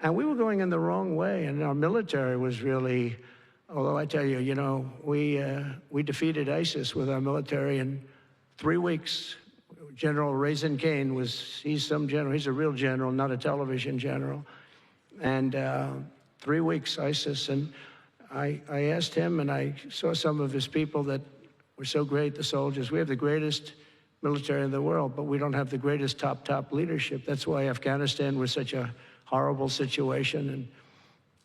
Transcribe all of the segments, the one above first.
And we were going in the wrong way, and our military was really, although I tell you, you know, we defeated ISIS with our military in 3 weeks. General Raisin Kane he's some general, he's a real general, not a television general. And 3 weeks, ISIS, and I asked him, and I saw some of his people that were so great, the soldiers. We have the greatest military in the world, but we don't have the greatest top leadership. That's why Afghanistan was such a horrible situation and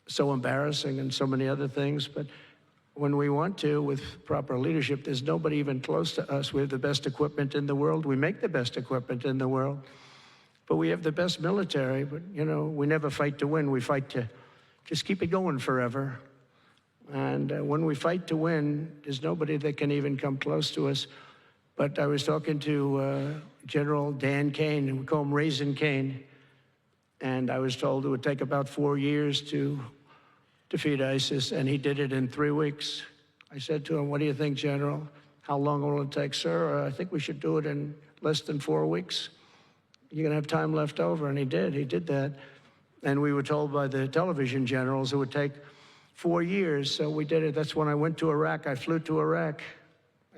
so embarrassing and so many other things. But when we want to, with proper leadership, there's nobody even close to us. We have the best equipment in the world. We make the best equipment in the world. But we have the best military, but, you know, we never fight to win. We fight to just keep it going forever. And when we fight to win, there's nobody that can even come close to us. But I was talking to General Dan Kane, and we call him Raisin Kane, and I was told it would take about 4 years to defeat ISIS, and he did it in 3 weeks. I said to him, "What do you think, General? How long will it take?" "Sir, I think we should do it in less than 4 weeks. You're gonna have time left over." And he did that. And we were told by the television generals it would take 4 years, so we did it. That's when I went to Iraq. I flew to Iraq,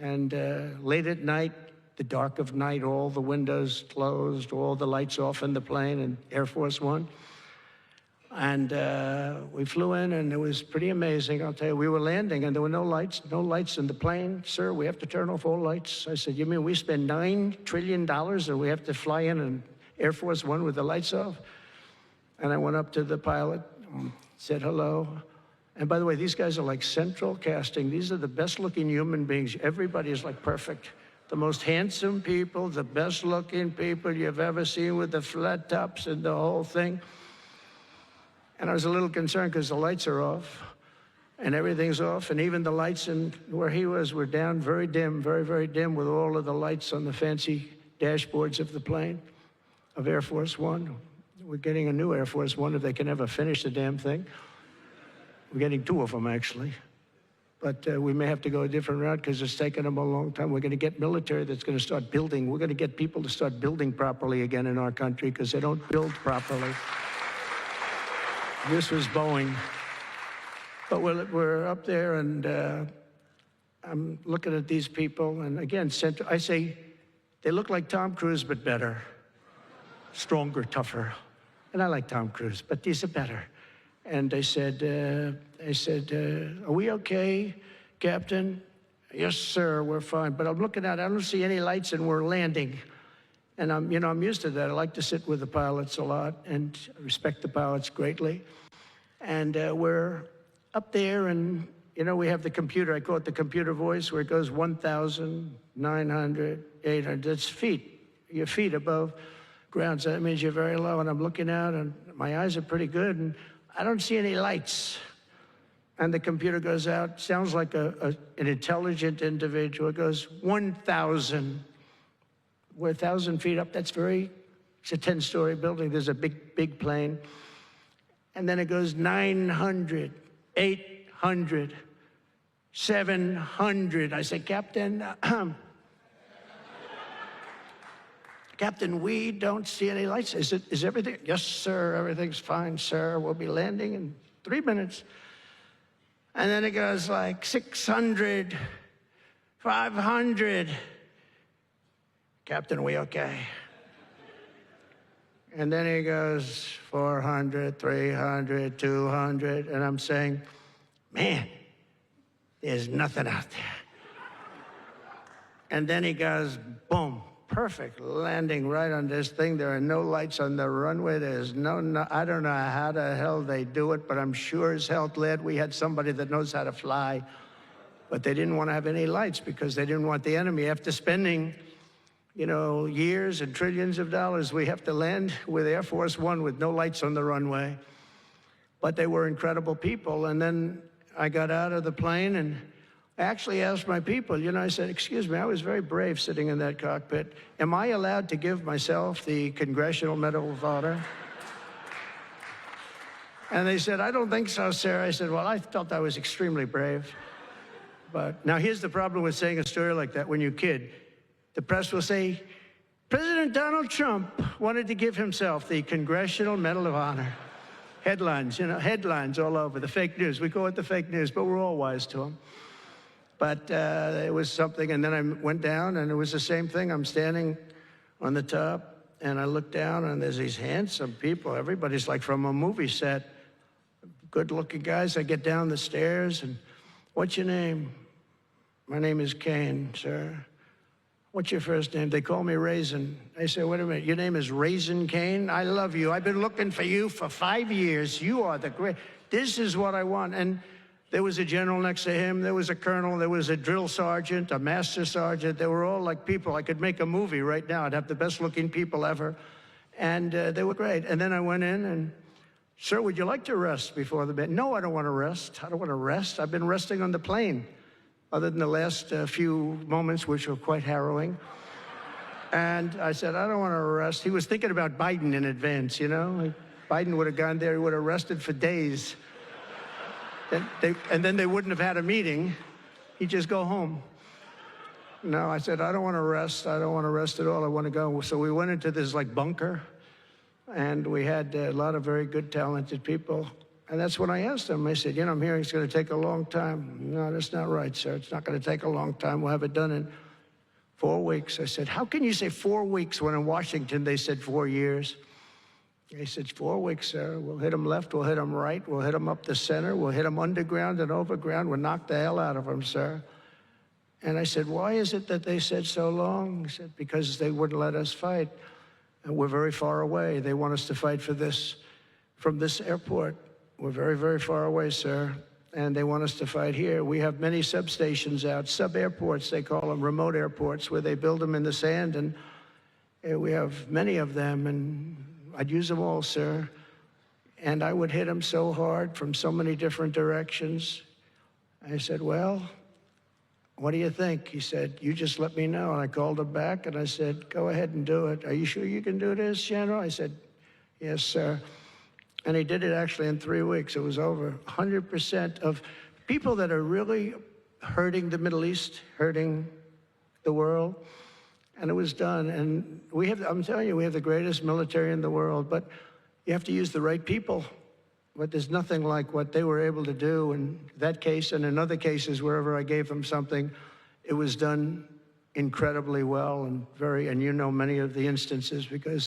and late at night, the dark of night, all the windows closed, all the lights off in the plane, in Air Force One. And we flew in, and it was pretty amazing. I'll tell you, we were landing, and there were no lights in the plane. "Sir, we have to turn off all lights." I said, "You mean we spend $9 trillion and we have to fly in Air Force One with the lights off?" And I went up to the pilot, said hello. And by the way, these guys are like central casting. These are the best-looking human beings. Everybody is like perfect. The most handsome people, the best-looking people you've ever seen with the flat tops and the whole thing. And I was a little concerned because the lights are off, and everything's off, and even the lights in where he was were down, very dim, very, very dim, with all of the lights on the fancy dashboards of the plane, of Air Force One. We're getting a new Air Force One if they can ever finish the damn thing. We're getting 2 of them, actually. But we may have to go a different route because it's taken them a long time. We're going to get military that's going to start building. We're going to get people to start building properly again in our country because they don't build properly. This was Boeing. But we're up there, and I'm looking at these people, and again, I say, they look like Tom Cruise, but better. Stronger, tougher. And I like Tom Cruise, but these are better. And they said, "Are we okay, Captain?" "Yes, sir, we're fine." But I'm looking out, I don't see any lights, and we're landing. And I'm used to that. I like to sit with the pilots a lot and respect the pilots greatly. And we're up there, and we have the computer. I call it the computer voice, where it goes 1,000, 900, 800. That's feet. Your feet above ground. So that means you're very low. And I'm looking out, and my eyes are pretty good, and I don't see any lights. And the computer goes out. Sounds like an intelligent individual. It goes 1,000. We're 1,000 feet up. It's a 10-story building. There's a big plane. And then it goes 900, 800, 700. I say, "Captain, Captain, we don't see any lights. Is everything?" "Yes, sir, everything's fine, sir. We'll be landing in 3 minutes." And then it goes like 600, 500. "Captain, are we okay?" And then he goes 400, 300, 200, and I'm saying, "Man, there's nothing out there." And then he goes, boom, perfect landing right on this thing. There are no lights on the runway. There's no, I don't know how the hell they do it, but I'm sure as hell glad we had somebody that knows how to fly. But they didn't want to have any lights because they didn't want the enemy. After spending years and trillions of dollars, we have to land with Air Force One with no lights on the runway. But they were incredible people. And then I got out of the plane, and I actually asked my people, I said, "Excuse me, I was very brave sitting in that cockpit. Am I allowed to give myself the Congressional Medal of Honor?" And they said, "I don't think so, sir." I said, "Well, I felt I was extremely brave." But now here's the problem with saying a story like that when you kid. The press will say, "President Donald Trump wanted to give himself the Congressional Medal of Honor." Headlines, headlines all over, the fake news. We call it the fake news, but we're all wise to them. But it was something, and then I went down, and it was the same thing. I'm standing on the top, and I look down, and there's these handsome people. Everybody's like from a movie set, good-looking guys. I get down the stairs, and what's your name? My name is Kane, sir. What's your first name? They call me Raisin. I say, wait a minute, your name is Raisin Kane? I love you. I've been looking for you for 5 years. You are the great. This is what I want. And there was a general next to him. There was a colonel. There was a drill sergeant, a master sergeant. They were all like people. I could make a movie right now. I'd have the best-looking people ever. And they were great. And then I went in and, sir, would you like to rest before the bed? No, I don't want to rest. I don't want to rest. I've been resting on the plane, other than the last few moments, which were quite harrowing. And I said, I don't want to rest. He was thinking about Biden in advance, Biden would have gone there. He would have rested for days. And then they wouldn't have had a meeting. He'd just go home. No, I said, I don't want to rest. I don't want to rest at all. I want to go. So we went into this bunker, and we had a lot of very good, talented people. And that's when I asked them. I said, I'm hearing it's going to take a long time. No, that's not right, sir. It's not going to take a long time. We'll have it done in 4 weeks. I said, how can you say 4 weeks when in Washington they said 4 years? He said, 4 weeks, sir. We'll hit them left, we'll hit them right, we'll hit them up the center, we'll hit them underground and overground, we'll knock the hell out of them, sir. And I said, why is it that they said so long? He said, because they wouldn't let us fight. And we're very far away. They want us to fight for this, from this airport. We're very, very far away, sir. And they want us to fight here. We have many substations out, sub-airports, they call them, remote airports, where they build them in the sand. And we have many of them, and I'd use them all, sir. And I would hit them so hard from so many different directions. I said, well, what do you think? He said, you just let me know. And I called him back, and I said, go ahead and do it. Are you sure you can do this, General? I said, yes, sir. And he did it actually in 3 weeks. It was over 100% of people that are really hurting the Middle East, hurting the world. And it was done. And I'm telling you, we have the greatest military in the world, but you have to use the right people. But there's nothing like what they were able to do in that case and in other cases, wherever I gave them something, it was done incredibly well and many of the instances, because